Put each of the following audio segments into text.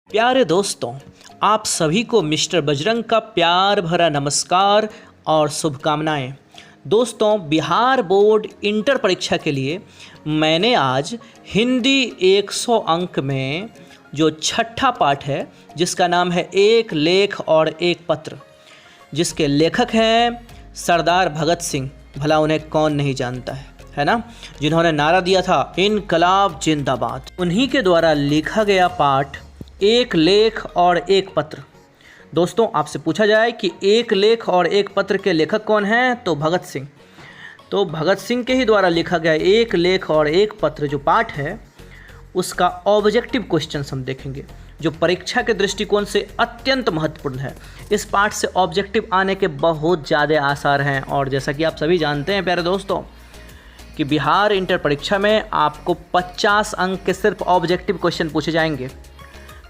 प्यारे दोस्तों, आप सभी को मिस्टर बजरंग का प्यार भरा नमस्कार और शुभकामनाएं। दोस्तों, बिहार बोर्ड इंटर परीक्षा के लिए मैंने आज हिंदी 100 अंक में जो छठा पाठ है जिसका नाम है एक लेख और एक पत्र, जिसके लेखक हैं सरदार भगत सिंह। भला उन्हें कौन नहीं जानता है ना, जिन्होंने नारा दिया था इनकलाब जिंदाबाद। उन्हीं के द्वारा लिखा गया पाठ एक लेख और एक पत्र। दोस्तों, आपसे पूछा जाए कि एक लेख और एक पत्र के लेखक कौन हैं, तो भगत सिंह। तो भगत सिंह के ही द्वारा लिखा गया एक लेख और एक पत्र जो पाठ है, उसका ऑब्जेक्टिव क्वेश्चन हम देखेंगे, जो परीक्षा के दृष्टिकोण से अत्यंत महत्वपूर्ण है। इस पाठ से ऑब्जेक्टिव आने के बहुत ज़्यादा आसार हैं। और जैसा कि आप सभी जानते हैं प्यारे दोस्तों कि बिहार इंटर परीक्षा में आपको 50 अंक के सिर्फ ऑब्जेक्टिव क्वेश्चन पूछे जाएंगे।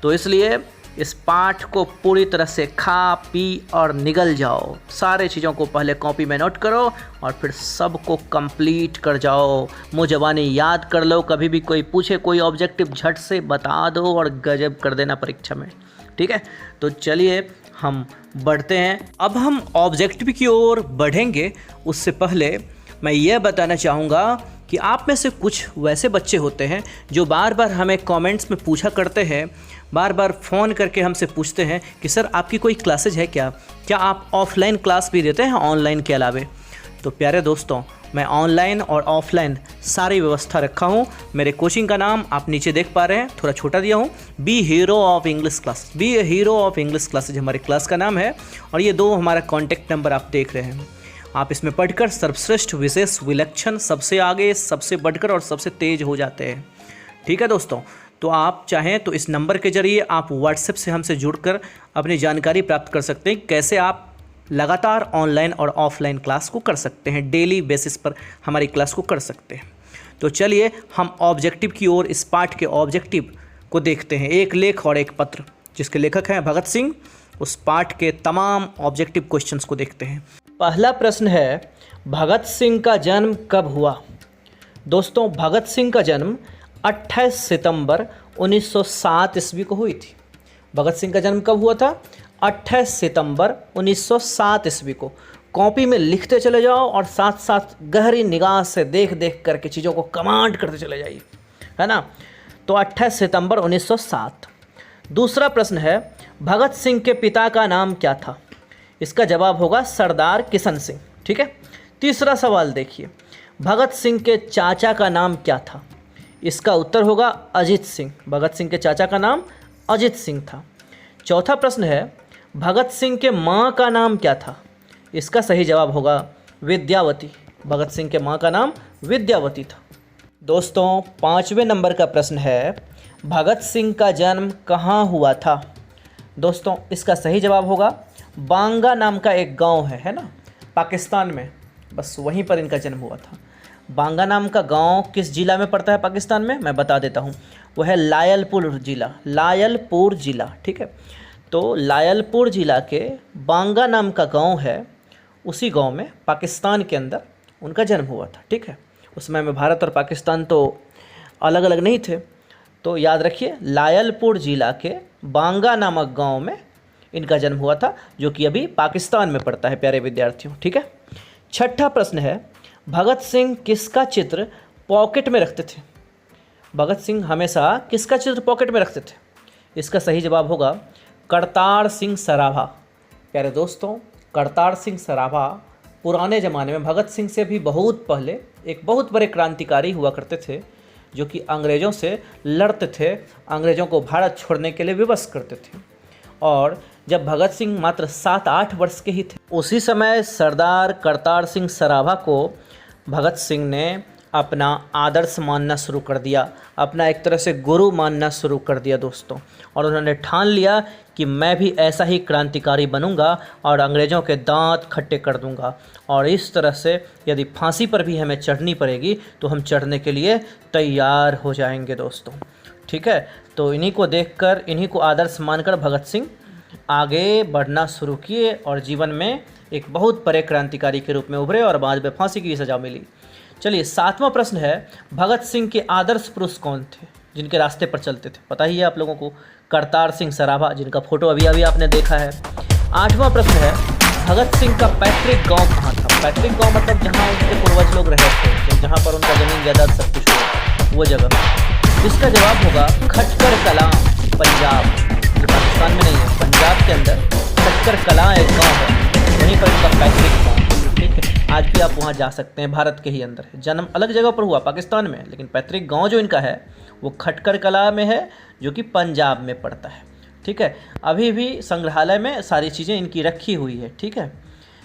तो इसलिए इस पाठ को पूरी तरह से खा पी और निगल जाओ। सारे चीज़ों को पहले कॉपी में नोट करो और फिर सबको कंप्लीट कर जाओ। मुँह ज़बानी याद कर लो, कभी भी कोई पूछे कोई ऑब्जेक्टिव झट से बता दो और गजब कर देना परीक्षा में। ठीक है, तो चलिए हम बढ़ते हैं। अब हम ऑब्जेक्टिव की ओर बढ़ेंगे, उससे पहले मैं यह बताना चाहूँगा कि आप में से कुछ वैसे बच्चे होते हैं जो बार बार हमें कमेंट्स में पूछा करते हैं, बार बार फ़ोन करके हमसे पूछते हैं कि सर आपकी कोई क्लासेज है क्या आप ऑफ़लाइन क्लास भी देते हैं ऑनलाइन के अलावे। तो प्यारे दोस्तों, मैं ऑनलाइन और ऑफ़लाइन सारी व्यवस्था रखा हूँ। मेरे कोचिंग का नाम आप नीचे देख पा रहे हैं, थोड़ा छोटा दिया हूँ, be hero of English class. Be hero of English classes हमारे क्लास का नाम है और ये 2 हमारा कॉन्टैक्ट नंबर आप देख रहे हैं। आप इसमें पढ़कर सर्वश्रेष्ठ, विशेष, विलक्षण, सबसे आगे, सबसे बढ़कर और सबसे तेज हो जाते हैं। ठीक है दोस्तों, तो आप चाहें तो इस नंबर के जरिए आप व्हाट्सएप से हमसे जुड़कर अपनी जानकारी प्राप्त कर सकते हैं, कैसे आप लगातार ऑनलाइन और ऑफलाइन क्लास को कर सकते हैं, डेली बेसिस पर हमारी क्लास को कर सकते हैं। तो चलिए हम ऑब्जेक्टिव की ओर, इस पाठ के ऑब्जेक्टिव को देखते हैं। एक लेख और एक पत्र, जिसके लेखक हैं भगत सिंह। उस पाठ के तमाम ऑब्जेक्टिव क्वेश्चंस को देखते हैं। पहला प्रश्न है, भगत सिंह का जन्म कब हुआ? दोस्तों, भगत सिंह का जन्म 28 सितंबर 1907 ईस्वी को हुई थी। भगत सिंह का जन्म कब हुआ था? 28 सितंबर 1907 ईस्वी को। कॉपी में लिखते चले जाओ और साथ साथ गहरी निगाह से देख देख करके चीज़ों को कमांड करते चले जाइए, है ना। तो 28 सितंबर 1907। दूसरा प्रश्न है, भगत सिंह के पिता का नाम क्या था? इसका जवाब होगा सरदार किशन सिंह। ठीक है। तीसरा सवाल देखिए, भगत सिंह के चाचा का नाम क्या था? इसका उत्तर होगा अजीत सिंह। भगत सिंह के चाचा का नाम अजीत सिंह था। चौथा प्रश्न है, भगत सिंह के माँ का नाम क्या था? इसका सही जवाब होगा विद्यावती। भगत सिंह के माँ का नाम विद्यावती था। दोस्तों, 5वें नंबर का प्रश्न है, भगत सिंह का जन्म कहाँ हुआ था? दोस्तों, इसका सही जवाब होगा बांगा नाम का एक गांव है ना, पाकिस्तान में, बस वहीं पर इनका जन्म हुआ था। बांगा नाम का गांव किस जिला में पड़ता है पाकिस्तान में, मैं बता देता हूँ। वह है लायलपुर जिला। लायलपुर जिला, ठीक है। तो लायलपुर जिला के बांगा नाम का गांव है, उसी गांव में पाकिस्तान के अंदर उनका जन्म हुआ था। ठीक है। उस समय में भारत और पाकिस्तान तो अलग अलग नहीं थे, तो याद रखिए लायलपुर जिला के बांगा नामक गांव में इनका जन्म हुआ था, जो कि अभी पाकिस्तान में पड़ता है प्यारे विद्यार्थियों। ठीक है। छठा प्रश्न है, भगत सिंह किसका चित्र पॉकेट में रखते थे? भगत सिंह हमेशा किसका चित्र पॉकेट में रखते थे? इसका सही जवाब होगा करतार सिंह सराभा। प्यारे दोस्तों, करतार सिंह सराभा पुराने ज़माने में भगत सिंह से भी बहुत पहले एक बहुत बड़े क्रांतिकारी हुआ करते थे, जो कि अंग्रेज़ों से लड़ते थे, अंग्रेज़ों को भारत छोड़ने के लिए विवश करते थे। और जब भगत सिंह मात्र 7-8 वर्ष के ही थे, उसी समय सरदार करतार सिंह सराभा को भगत सिंह ने अपना आदर्श मानना शुरू कर दिया, अपना एक तरह से गुरु मानना शुरू कर दिया दोस्तों। और उन्होंने ठान लिया कि मैं भी ऐसा ही क्रांतिकारी बनूंगा और अंग्रेज़ों के दांत खट्टे कर दूंगा। और इस तरह से यदि फांसी पर भी हमें चढ़नी पड़ेगी तो हम चढ़ने के लिए तैयार हो जाएंगे दोस्तों। ठीक है। तो इन्हीं को देखकर, इन्हीं को आदर्श मानकर भगत सिंह आगे बढ़ना शुरू किए और जीवन में एक बहुत बड़े क्रांतिकारी के रूप में उभरे और बाद में फांसी की सज़ा मिली। चलिए, 7वां प्रश्न है, भगत सिंह के आदर्श पुरुष कौन थे जिनके रास्ते पर चलते थे? पता ही है आप लोगों को, करतार सिंह सराभा, जिनका फोटो अभी अभी आपने देखा है। 8वां प्रश्न है, भगत सिंह का पैतृक गांव कहाँ था? पैतृक गांव मतलब जहाँ उनके पूर्वज लोग रहे थे, जहाँ पर उनका जमीन जायदाद सब कुछ हुआ, वो जगह। इसका जवाब होगा खटकर कलां, पंजाब, जो पाकिस्तान में नहीं है, पंजाब के अंदर खटकर कलां एक गाँव है, वहीं पर उनका पैतृक गाँव। ठीक है, आज भी आप वहाँ जा सकते हैं, भारत के ही अंदर है। जन्म अलग जगह पर हुआ पाकिस्तान में, लेकिन पैतृक गांव जो इनका है वो खटकर कला में है, जो कि पंजाब में पड़ता है। ठीक है, अभी भी संग्रहालय में सारी चीज़ें इनकी रखी हुई है। ठीक है,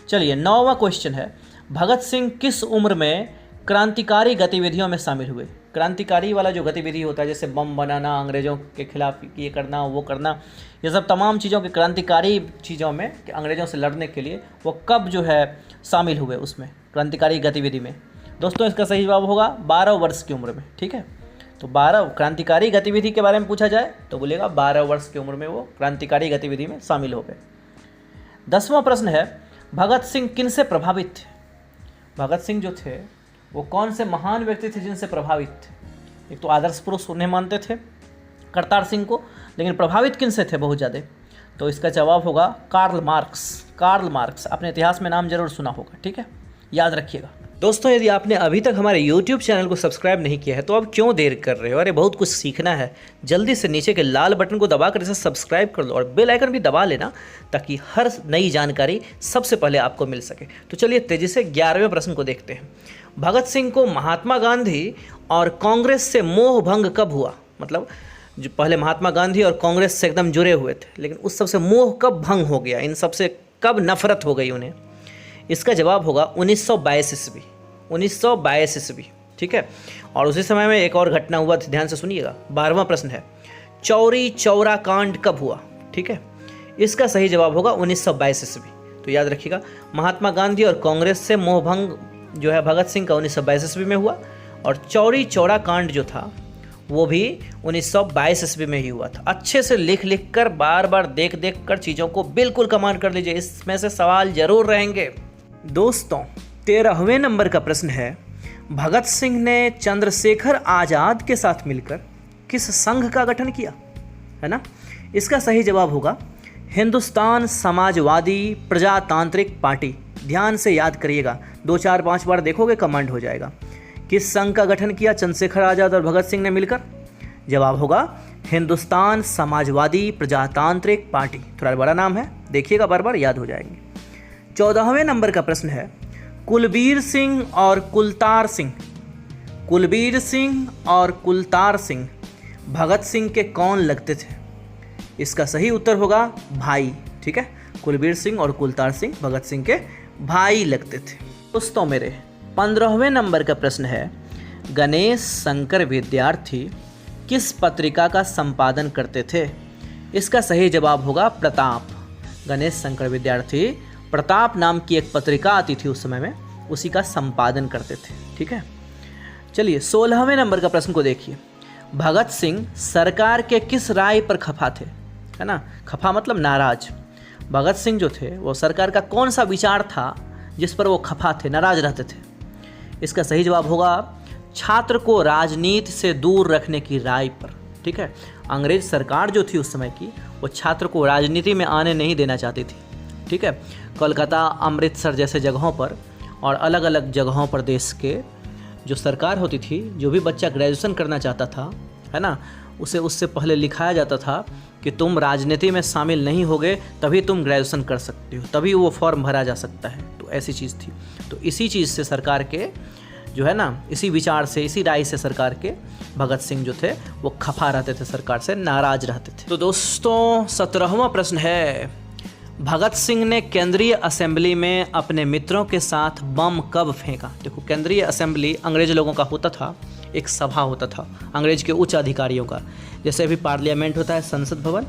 चलिए 9वां क्वेश्चन है, भगत सिंह किस उम्र में क्रांतिकारी गतिविधियों में शामिल हुए? क्रांतिकारी वाला जो गतिविधि होता है, जैसे बम बनाना, अंग्रेज़ों के खिलाफ ये करना वो करना, ये सब तमाम चीज़ों के क्रांतिकारी चीज़ों में कि अंग्रेज़ों से लड़ने के लिए वो कब जो है शामिल हुए उसमें, क्रांतिकारी गतिविधि में? दोस्तों इसका सही जवाब होगा 12 वर्ष की उम्र में। ठीक है, तो 12 क्रांतिकारी गतिविधि के बारे में पूछा जाए तो बोलेगा 12 वर्ष की उम्र में वो क्रांतिकारी गतिविधि में शामिल हो गए। 10वां प्रश्न है, भगत सिंह किन से प्रभावित थे? भगत सिंह जो थे वो कौन से महान व्यक्ति थे जिनसे प्रभावित थे? एक तो आदर्श पुरुष उन्हें मानते थे, करतार सिंह को, लेकिन प्रभावित किन से थे बहुत ज़्यादा? तो इसका जवाब होगा कार्ल मार्क्स। कार्ल मार्क्स, आपने इतिहास में नाम जरूर सुना होगा। ठीक है, याद रखिएगा। दोस्तों यदि आपने अभी तक हमारे YouTube चैनल को सब्सक्राइब नहीं किया है तो अब क्यों देर कर रहे हो? अरे बहुत कुछ सीखना है, जल्दी से नीचे के लाल बटन को दबाकर इसे सब्सक्राइब कर लो और बेल आइकन भी दबा लेना, ताकि हर नई जानकारी सबसे पहले आपको मिल सके। तो चलिए तेज़ी से 11वें प्रश्न को देखते हैं। भगत सिंह को महात्मा गांधी और कांग्रेस से मोह भंग कब हुआ? मतलब जो पहले महात्मा गांधी और कांग्रेस से एकदम जुड़े हुए थे, लेकिन उस सबसे मोह कब भंग हो गया? इन सबसे कब नफरत हो गई उन्हें? इसका जवाब होगा 1922 ईस्वी। 1922 ईस्वी। ठीक है, और उसी समय में एक और घटना हुआ, ध्यान से सुनिएगा। 12वां प्रश्न है, चौरी चौरा कांड कब हुआ? ठीक है, इसका सही जवाब होगा 1922 ईस्वी। तो याद रखिएगा, महात्मा गांधी और कांग्रेस से मोहभंग जो है भगत सिंह का 1922 ईस्वी में हुआ, और चौरी चौरा कांड जो था वो भी 1922 ईस्वी में ही हुआ था। अच्छे से लिख लिख कर, बार बार देख देख कर चीज़ों को बिल्कुल कमांड कर लीजिए, इसमें से सवाल जरूर रहेंगे। दोस्तों 13वें नंबर का प्रश्न है, भगत सिंह ने चंद्रशेखर आज़ाद के साथ मिलकर किस संघ का गठन किया? है ना, इसका सही जवाब होगा हिंदुस्तान समाजवादी प्रजातांत्रिक पार्टी। ध्यान से याद करिएगा, 2 4 5 बार देखोगे कमांड हो जाएगा। किस संघ का गठन किया चंद्रशेखर आज़ाद और भगत सिंह ने मिलकर? जवाब होगा हिंदुस्तान समाजवादी प्रजातांत्रिक पार्टी। थोड़ा बड़ा नाम है, देखिएगा बार बार याद हो जाएंगे। 14वें नंबर का प्रश्न है, कुलबीर सिंह और कुलतार सिंह, कुलबीर सिंह और कुलतार सिंह भगत सिंह के कौन लगते थे? इसका सही उत्तर होगा भाई। ठीक है, कुलबीर सिंह और कुलतार सिंह भगत सिंह के भाई लगते थे। दोस्तों मेरे 15वें नंबर का प्रश्न है, गणेश शंकर विद्यार्थी किस पत्रिका का संपादन करते थे? इसका सही जवाब होगा प्रताप। गणेश शंकर विद्यार्थी प्रताप नाम की एक पत्रिका आती थी उस समय में, उसी का संपादन करते थे। ठीक है, चलिए 16वें नंबर का प्रश्न को देखिए, भगत सिंह सरकार के किस राय पर खफा थे? है ना, खफा मतलब नाराज। भगत सिंह जो थे वो सरकार का कौन सा विचार था जिस पर वो खफा थे, नाराज रहते थे? इसका सही जवाब होगा छात्र को राजनीति से दूर रखने की राय पर। ठीक है, अंग्रेज सरकार जो थी उस समय की, वो छात्र को राजनीति में आने नहीं देना चाहती थी। ठीक है, कोलकाता, अमृतसर जैसे जगहों पर और अलग अलग जगहों पर देश के जो सरकार होती थी, जो भी बच्चा ग्रेजुएशन करना चाहता था, है ना, उसे उससे पहले लिखाया जाता था कि तुम राजनीति में शामिल नहीं होगे तभी तुम ग्रेजुएशन कर सकते हो, तभी वो फॉर्म भरा जा सकता है। तो ऐसी चीज़ थी। तो इसी चीज़ से सरकार के जो है ना, इसी विचार से, इसी राय से सरकार के भगत सिंह जो थे वो खफा रहते थे, सरकार से नाराज रहते थे। तो दोस्तों 17वां प्रश्न है, भगत सिंह ने केंद्रीय असेंबली में अपने मित्रों के साथ बम कब फेंका? देखो, केंद्रीय असेंबली अंग्रेज लोगों का होता था, एक सभा होता था अंग्रेज के उच्च अधिकारियों का। जैसे अभी पार्लियामेंट होता है, संसद भवन,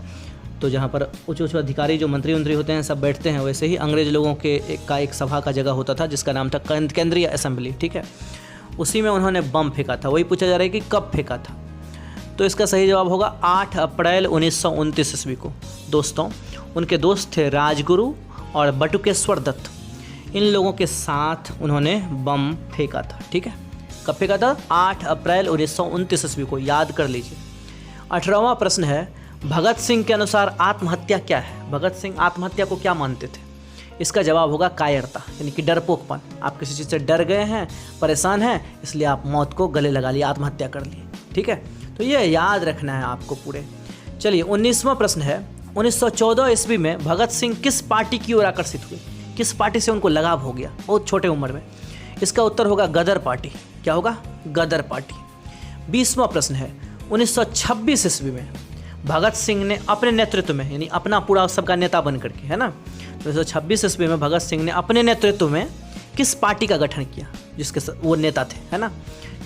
तो जहाँ पर उच्च उच्च अधिकारी जो मंत्री होते हैं सब बैठते हैं, वैसे ही अंग्रेज लोगों के एक सभा का जगह होता था जिसका नाम था केंद्रीय असेंबली। ठीक है, उसी में उन्होंने बम फेंका था। वही पूछा जा रहा है कि कब फेंका था, तो इसका सही जवाब होगा 8 अप्रैल 1929 ईस्वी को। दोस्तों उनके दोस्त थे राजगुरु और बटुकेश्वर दत्त, इन लोगों के साथ उन्होंने बम फेंका था। ठीक है, कब फेंका था? 8 अप्रैल 1929 ईस्वी को, याद कर लीजिए। 18वां प्रश्न है, भगत सिंह के अनुसार आत्महत्या क्या है? भगत सिंह आत्महत्या को क्या मानते थे? इसका जवाब होगा कायरता, यानी कि डरपोकपन। आप किसी चीज़ से डर गए हैं, परेशान हैं, इसलिए आप मौत को गले लगा लिए, आत्महत्या कर लिए। ठीक है, तो ये याद रखना है आपको पूरे। चलिए 19वां प्रश्न है, 1914 ईस्वी में भगत सिंह किस पार्टी की ओर आकर्षित हुए? किस पार्टी से उनको लगाव हो गया बहुत छोटे उम्र में? इसका उत्तर होगा गदर पार्टी। क्या होगा? गदर पार्टी। 20वां प्रश्न है, 1926 ईस्वी में भगत सिंह ने अपने नेतृत्व में, यानी अपना पूरा सबका नेता बन करके, है ना, 1926 ईस्वी में भगत सिंह ने अपने नेतृत्व में किस पार्टी का गठन किया? जिसके वो नेता थे, है ना,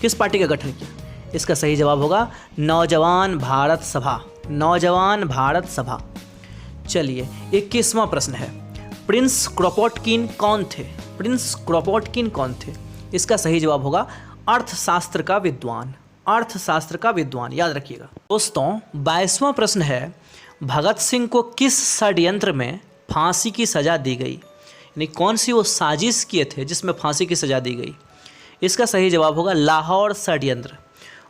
किस पार्टी का गठन किया? इसका सही जवाब होगा नौजवान भारत सभा। नौजवान भारत सभा। चलिए 21वां प्रश्न है, प्रिंस क्रोपोटकिन कौन थे? प्रिंस क्रोपोटकिन कौन थे? इसका सही जवाब होगा अर्थशास्त्र का विद्वान। अर्थशास्त्र का विद्वान, याद रखिएगा। दोस्तों 22वां प्रश्न है, भगत सिंह को किस षड्यंत्र में फांसी की सज़ा दी गई? यानी कौन सी वो साजिश किए थे जिसमें फांसी की सज़ा दी गई? इसका सही जवाब होगा लाहौर षड्यंत्र।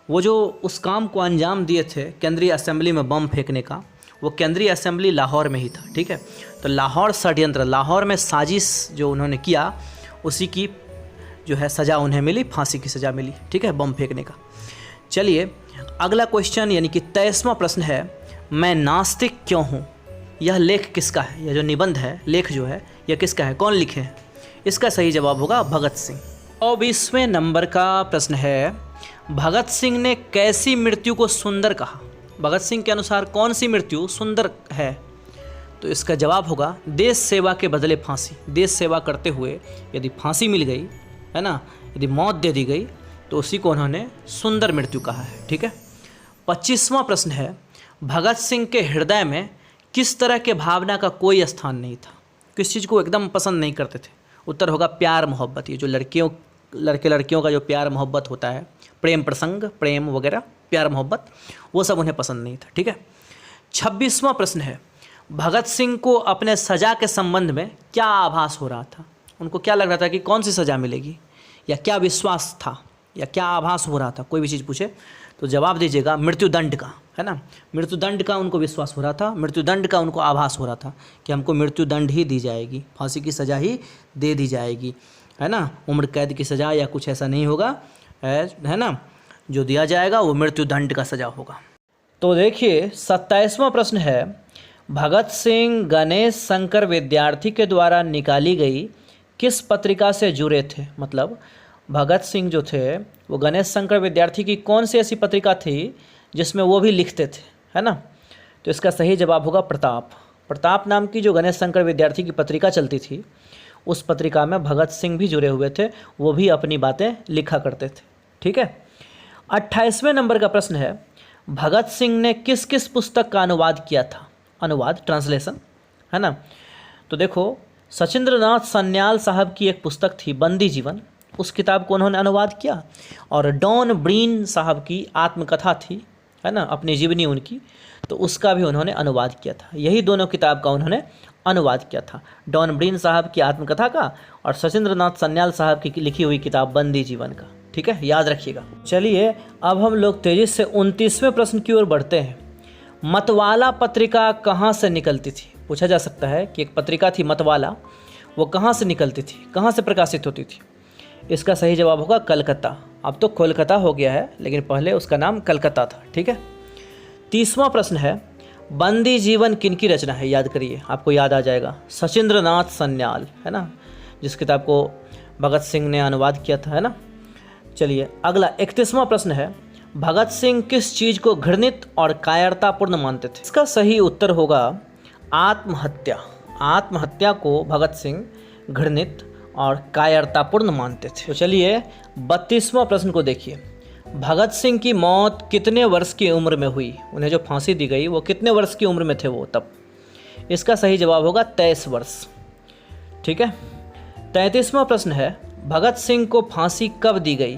वो जो उस काम को अंजाम दिए थे केंद्रीय असेंबली में बम फेंकने का, वो केंद्रीय असेंबली लाहौर में ही था। ठीक है, तो लाहौर षड्यंत्र, लाहौर में साजिश जो उन्होंने किया, उसी की जो है सज़ा उन्हें मिली, फांसी की सज़ा मिली। ठीक है, बम फेंकने का। चलिए अगला क्वेश्चन यानी कि 23वां प्रश्न है, मैं नास्तिक क्यों हूँ? यह लेख किसका है? यह जो निबंध है, लेख जो है, यह किसका है? कौन लिखे हैं? इसका सही जवाब होगा भगत सिंह। 24वें नंबर का प्रश्न है, भगत सिंह ने कैसी मृत्यु को सुंदर कहा? भगत सिंह के अनुसार कौन सी मृत्यु सुंदर है? तो इसका जवाब होगा देश सेवा के बदले फांसी। देश सेवा करते हुए यदि फांसी मिल गई, है ना, यदि मौत दे दी गई, तो उसी को उन्होंने सुंदर मृत्यु कहा है। ठीक है, 25वां प्रश्न है, भगत सिंह के हृदय में किस तरह के भावना का कोई स्थान नहीं था? किस चीज़ को एकदम पसंद नहीं करते थे? उत्तर होगा प्यार मोहब्बत। ये जो लड़के लड़कियों का जो प्यार मोहब्बत होता है, प्रेम प्रसंग, प्रेम वगैरह, प्यार मोहब्बत, वो सब उन्हें पसंद नहीं था। ठीक है, 26वां प्रश्न है, भगत सिंह को अपने सज़ा के संबंध में क्या आभास हो रहा था? उनको क्या लग रहा था कि कौन सी सज़ा मिलेगी, या क्या विश्वास था, या क्या आभास हो रहा था? कोई भी चीज़ पूछे तो जवाब दीजिएगा मृत्युदंड का, है ना। मृत्युदंड का उनको विश्वास हो रहा था, मृत्युदंड का उनको आभास हो रहा था कि हमको मृत्युदंड ही दी जाएगी, फांसी की सज़ा ही दे दी जाएगी, है ना, उम्र कैद की सज़ा या कुछ ऐसा नहीं होगा, है ना, जो दिया जाएगा वो मृत्युदंड का सज़ा होगा। तो देखिए 27वां प्रश्न है, भगत सिंह गणेश शंकर विद्यार्थी के द्वारा निकाली गई किस पत्रिका से जुड़े थे? मतलब भगत सिंह जो थे वो गणेश शंकर विद्यार्थी की कौन सी ऐसी पत्रिका थी जिसमें वो भी लिखते थे, है ना। तो इसका सही जवाब होगा प्रताप। प्रताप नाम की जो गणेश शंकर विद्यार्थी की पत्रिका चलती थी, उस पत्रिका में भगत सिंह भी जुड़े हुए थे, वो भी अपनी बातें लिखा करते थे। ठीक है, 28वें नंबर का प्रश्न है, भगत सिंह ने किस किस पुस्तक का अनुवाद किया था? अनुवाद, ट्रांसलेशन, है ना। तो देखो सचिंद्रनाथ सन्याल साहब की एक पुस्तक थी बंदी जीवन, उस किताब को उन्होंने अनुवाद किया, और डॉन ब्रीन साहब की आत्मकथा थी, है ना, अपनी जीवनी उनकी, तो उसका भी उन्होंने अनुवाद किया था। यही दोनों किताब का उन्होंने अनुवाद किया था, डॉन ब्रीन साहब की आत्मकथा का और सचिंद्रनाथ सन्याल साहब की लिखी हुई किताब बंदी जीवन का। ठीक है, याद रखिएगा। चलिए अब हम लोग तेजी से 29वें प्रश्न की ओर बढ़ते हैं। मतवाला पत्रिका कहाँ से निकलती थी? पूछा जा सकता है कि एक पत्रिका थी मतवाला, वो कहाँ से निकलती थी, कहाँ से प्रकाशित होती थी? इसका सही जवाब होगा कलकत्ता। अब तो कोलकाता हो गया है, लेकिन पहले उसका नाम कलकत्ता था। ठीक है, 30वां प्रश्न है, बंदी जीवन किनकी रचना है? याद करिए, आपको याद आ जाएगा, सचिंद्रनाथ सन्याल, है ना, जिस किताब को भगत सिंह ने अनुवाद किया था, है ना। चलिए अगला 31वां प्रश्न है, भगत सिंह किस चीज़ को घृणित और कायरतापूर्ण मानते थे? इसका सही उत्तर होगा आत्महत्या। आत्महत्या को भगत सिंह घृणित और कायरतापूर्ण मानते थे। तो चलिए 32वां प्रश्न को देखिए, भगत सिंह की मौत कितने वर्ष की उम्र में हुई? उन्हें जो फांसी दी गई वो कितने वर्ष की उम्र में थे वो तब? इसका सही जवाब होगा 23 वर्ष। ठीक है, 33वां प्रश्न है, भगत सिंह को फांसी कब दी गई?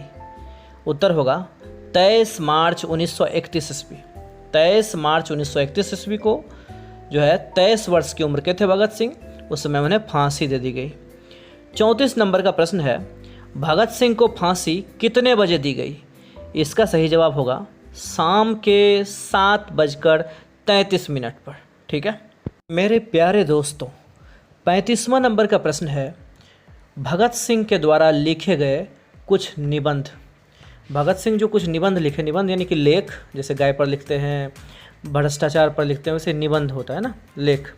उत्तर होगा 23 मार्च 1931 ईस्वी। 23 मार्च 1931 ईस्वी को जो है 23 वर्ष की उम्र के थे भगत सिंह, उस समय उन्हें फांसी दे दी गई। 34 नंबर का प्रश्न है, भगत सिंह को फांसी कितने बजे दी गई? इसका सही जवाब होगा शाम के 7:43 33 मिनट पर। ठीक है मेरे प्यारे दोस्तों, 35वां नंबर का प्रश्न है, भगत सिंह के द्वारा लिखे गए कुछ निबंध। भगत सिंह जो कुछ निबंध लिखे, निबंध यानी कि लेख, जैसे गाय पर लिखते हैं, भ्रष्टाचार पर लिखते हैं, वैसे निबंध होता है ना, लेख।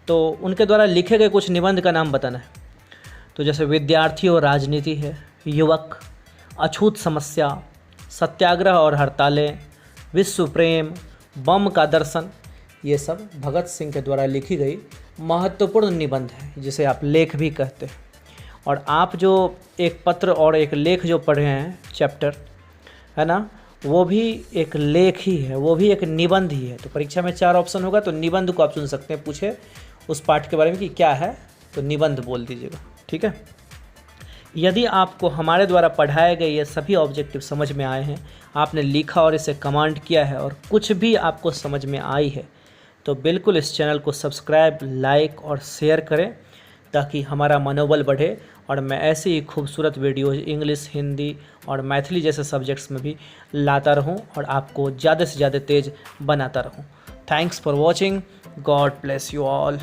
तो उनके द्वारा लिखे गए कुछ निबंध का नाम बताना है। तो जैसे विद्यार्थी और राजनीति है, युवक, अछूत समस्या, सत्याग्रह और हड़तालें, विश्व प्रेम, बम का दर्शन, ये सब भगत सिंह के द्वारा लिखी गई महत्वपूर्ण निबंध है, जिसे आप लेख भी कहते हैं। और आप जो एक पत्र और एक लेख जो पढ़े हैं चैप्टर, है ना, वो भी एक लेख ही है, वो भी एक निबंध ही है। तो परीक्षा में 4 ऑप्शन होगा, तो निबंध को आप चुन सकते हैं। पूछे उस पाठ के बारे में कि क्या है, तो निबंध बोल दीजिएगा। ठीक है, यदि आपको हमारे द्वारा पढ़ाए गए ये सभी ऑब्जेक्टिव समझ में आए हैं, आपने लिखा और इसे कमांड किया है और कुछ भी आपको समझ में आई है, तो बिल्कुल इस चैनल को सब्सक्राइब, लाइक और शेयर करें, ताकि हमारा मनोबल बढ़े और मैं ऐसे ही खूबसूरत वीडियोज़ इंग्लिश, हिंदी और मैथिली जैसे सब्जेक्ट्स में भी लाता रहूं और आपको ज़्यादा से ज़्यादा तेज़ बनाता रहूं। Thanks for watching, God bless you all.